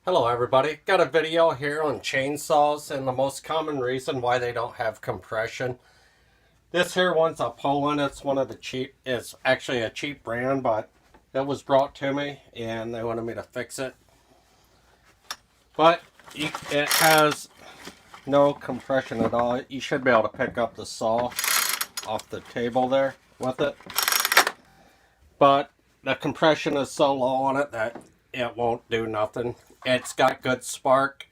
Hello everybody, got a video here on chainsaws and the most common reason why they don't have compression. This here one's a Poland. It's one of the cheap, it's actually a cheap brand, but it was brought to me and they wanted me to fix it. But it has no compression at all. You should be able to pick up the saw off the table there with it. But the compression is so low on it that it won't do nothing. It's got good spark,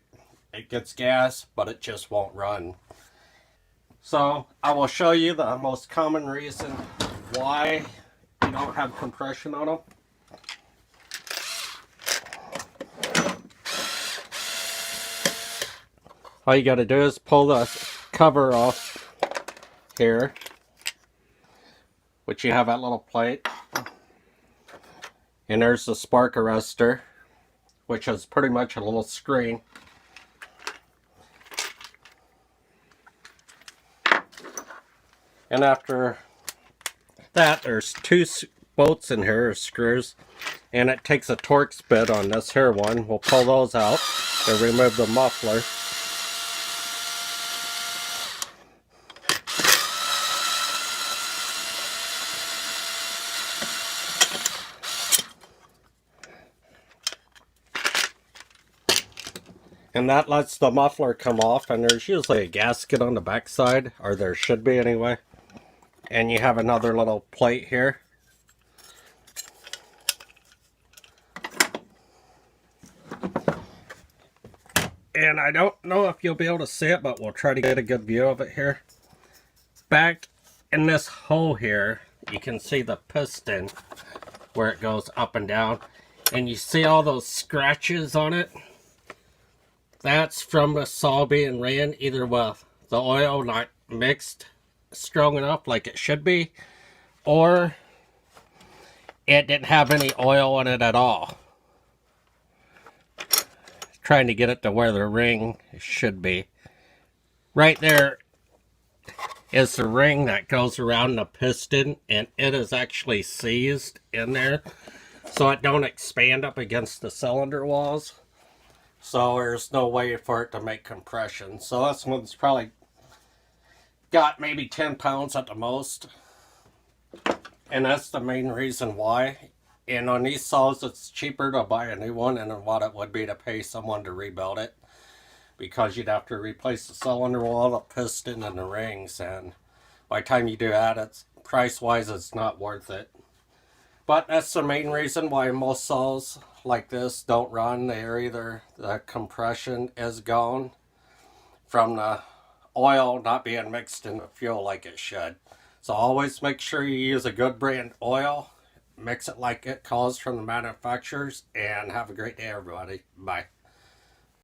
it gets gas, but it just won't run. So I will show you the most common reason why you don't have compression on them. All you got to do is pull the cover off here, which you have that little plate. And there's the spark arrestor, which is pretty much a little screen. And after that, there's two bolts in here, or screws, and it takes a Torx bit on this here one. We'll pull those out to remove the muffler. And that lets the muffler come off, and there's usually a gasket on the back side, or there should be anyway. And you have another little plate here. And I don't know if you'll be able to see it, but we'll try to get a good view of it here. Back in this hole here, you can see the piston where it goes up and down. And you see all those scratches on it? That's from the saw being ran either with the oil not mixed strong enough like it should be, or it didn't have any oil in it at all. Trying to get it to where the ring should be. Right there is the ring that goes around the piston, and it is actually seized in there so it don't expand up against the cylinder walls. So there's no way for it to make compression. So this one's probably got maybe 10 pounds at the most. And that's the main reason why. And on these saws, it's cheaper to buy a new one than what it would be to pay someone to rebuild it. Because you'd have to replace the cylinder wall, the piston, and the rings. And by the time you do that, it's price-wise, it's not worth it. But that's the main reason why most saws like this don't run. They're either the compression is gone from the oil not being mixed in the fuel like it should. So always make sure you use a good brand oil. Mix it like it calls from the manufacturers. And have a great day, everybody. Bye.